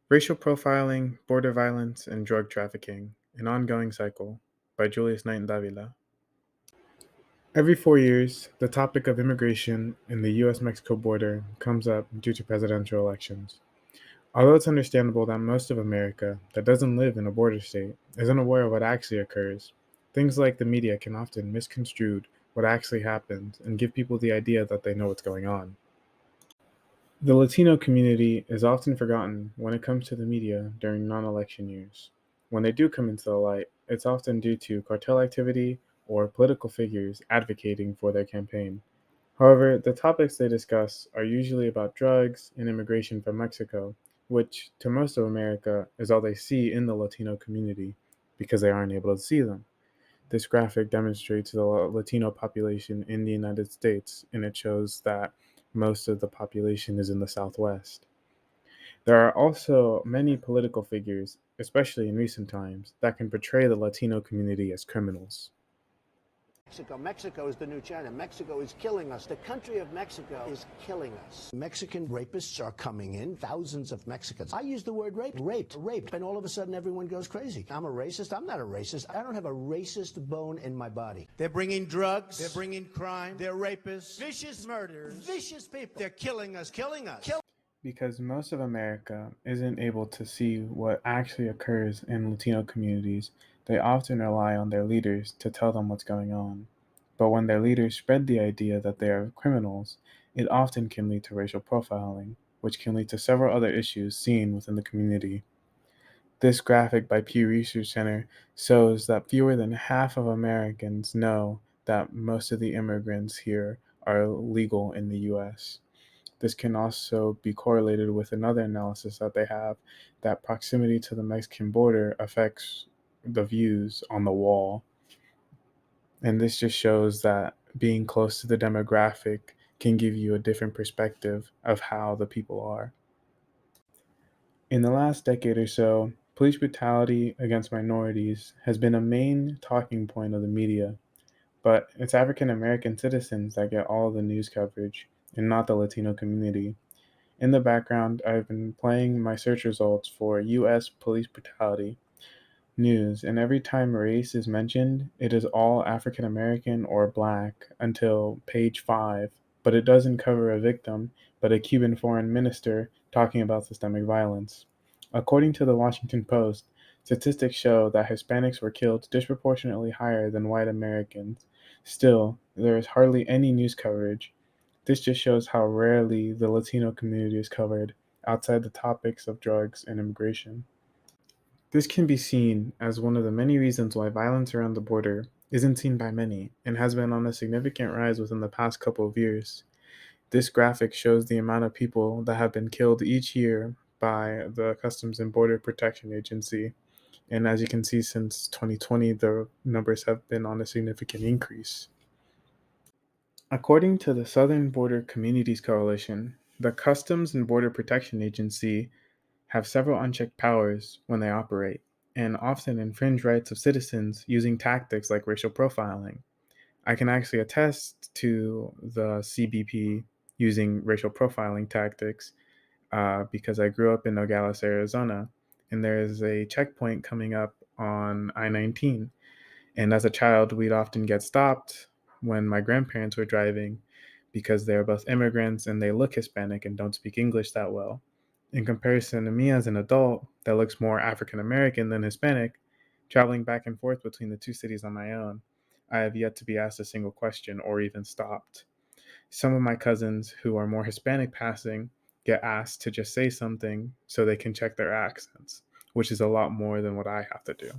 Racial Profiling, Border Violence, and Drug Trafficking, An Ongoing Cycle by Julius Knighton Davila. Every 4 years, the topic of immigration in the US Mexico border comes up due to presidential elections. Although it's understandable that most of America that doesn't live in a border state isn't aware of what actually occurs, things like the media can often misconstrue what actually happens and give people the idea that they know what's going on. The Latino community is often forgotten when it comes to the media during non-election years. When they do come into the light, it's often due to cartel activity or political figures advocating for their campaign. However, the topics they discuss are usually about drugs and immigration from Mexico, which to most of America is all they see in the Latino community because they aren't able to see them. This graphic demonstrates the Latino population in the United States, and it shows that most of the population is in the Southwest. There are also many political figures, especially in recent times, that can portray the Latino community as criminals. Mexico is the new China. Mexico is killing us. The country of Mexico is killing us. Mexican rapists are coming in, thousands of Mexicans. I use the word raped, and all of a sudden everyone goes crazy. I'm a racist. I'm not a racist. I don't have a racist bone in my body. They're bringing drugs. They're bringing crime. They're rapists. Vicious murderers. Vicious people. They're killing us. Because most of America isn't able to see what actually occurs in Latino communities, they often rely on their leaders to tell them what's going on. But when their leaders spread the idea that they are criminals, it often can lead to racial profiling, which can lead to several other issues seen within the community. This graphic by Pew Research Center shows that fewer than half of Americans know that most of the immigrants here are legal in the US. This can also be correlated with another analysis that they have that proximity to the Mexican border affects the views on the wall. And this just shows that being close to the demographic can give you a different perspective of how the people are. In the last decade or so, police brutality against minorities has been a main talking point of the media, but it's African American citizens that get all the news coverage and not the Latino community. In the background, I've been playing my search results for US police brutality news, and every time race is mentioned, it is all African American or black until page 5, but it doesn't cover a victim, but a Cuban foreign minister talking about systemic violence. According to the Washington Post, statistics show that Hispanics were killed disproportionately higher than white Americans. Still, there is hardly any news coverage. This just shows how rarely the Latino community is covered outside the topics of drugs and immigration. This can be seen as one of the many reasons why violence around the border isn't seen by many and has been on a significant rise within the past couple of years. This graphic shows the amount of people that have been killed each year by the Customs and Border Protection Agency. And as you can see, since 2020, the numbers have been on a significant increase. According to the Southern Border Communities Coalition, the Customs and Border Protection Agency have several unchecked powers when they operate, and often infringe rights of citizens using tactics like racial profiling. I can actually attest to the CBP using racial profiling tactics because I grew up in Nogales, Arizona, and there is a checkpoint coming up on I 19. And as a child, we'd often get stopped when my grandparents were driving because they're both immigrants and they look Hispanic and don't speak English that well. In comparison to me as an adult that looks more African American than Hispanic, traveling back and forth between the two cities on my own, I have yet to be asked a single question or even stopped. Some of my cousins who are more Hispanic passing get asked to just say something so they can check their accents, which is a lot more than what I have to do.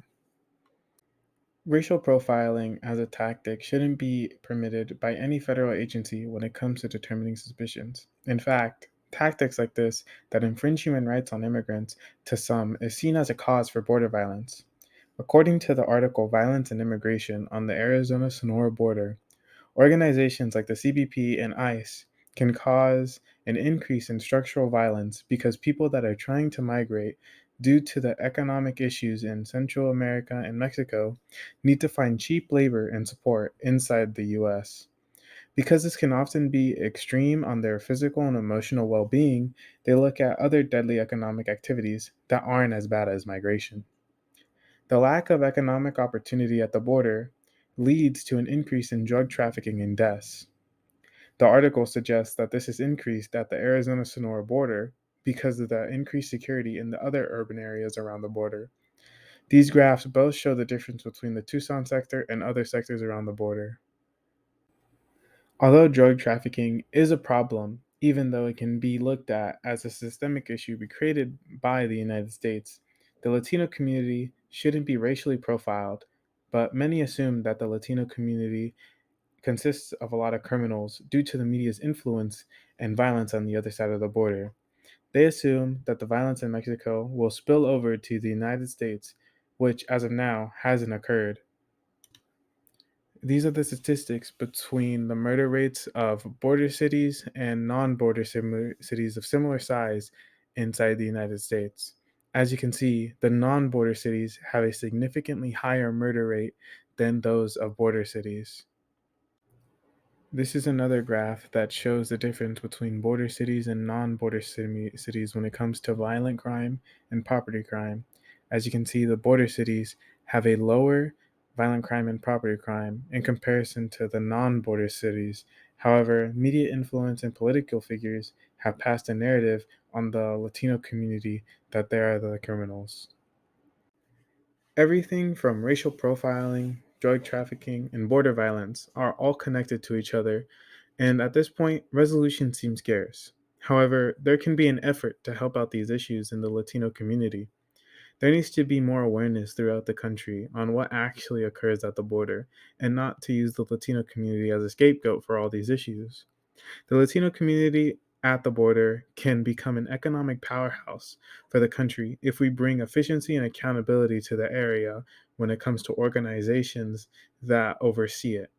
Racial profiling as a tactic shouldn't be permitted by any federal agency when it comes to determining suspicions. In fact, tactics like this that infringe human rights on immigrants to some is seen as a cause for border violence. According to the article Violence and Immigration on the Arizona Sonora Border, organizations like the CBP and ICE can cause an increase in structural violence because people that are trying to migrate due to the economic issues in Central America and Mexico need to find cheap labor and support inside the US. Because this can often be extreme on their physical and emotional well being, they look at other deadly economic activities that aren't as bad as migration. The lack of economic opportunity at the border leads to an increase in drug trafficking and deaths. The article suggests that this is increased at the Arizona Sonora border because of the increased security in the other urban areas around the border. These graphs both show the difference between the Tucson sector and other sectors around the border. Although drug trafficking is a problem, even though it can be looked at as a systemic issue created by the United States, the Latino community shouldn't be racially profiled, but many assume that the Latino community consists of a lot of criminals due to the media's influence and violence on the other side of the border. They assume that the violence in Mexico will spill over to the United States, which as of now hasn't occurred. These are the statistics between the murder rates of border cities and non border cities of similar size inside the United States. As you can see, the non border cities have a significantly higher murder rate than those of border cities. This is another graph that shows the difference between border cities and non-border cities when it comes to violent crime and property crime. As you can see, the border cities have a lower violent crime and property crime in comparison to the non-border cities. However, media influence and political figures have passed a narrative on the Latino community that they are the criminals. Everything from racial profiling, drug trafficking, and border violence are all connected to each other, and at this point, resolution seems scarce. However, there can be an effort to help out these issues in the Latino community. There needs to be more awareness throughout the country on what actually occurs at the border, and not to use the Latino community as a scapegoat for all these issues. The Latino community at the border can become an economic powerhouse for the country if we bring efficiency and accountability to the area when it comes to organizations that oversee it.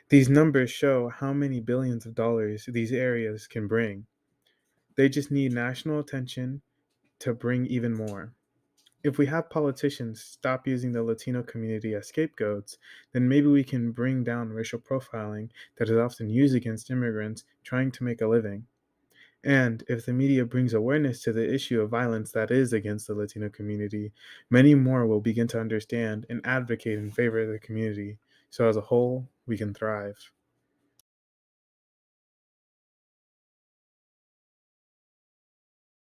These numbers show how many billions of dollars these areas can bring. They just need national attention to bring even more. If we have politicians stop using the Latino community as scapegoats, then maybe we can bring down racial profiling that is often used against immigrants trying to make a living. And if the media brings awareness to the issue of violence that is against the Latino community, many more will begin to understand and advocate in favor of the community. So, as a whole, we can thrive.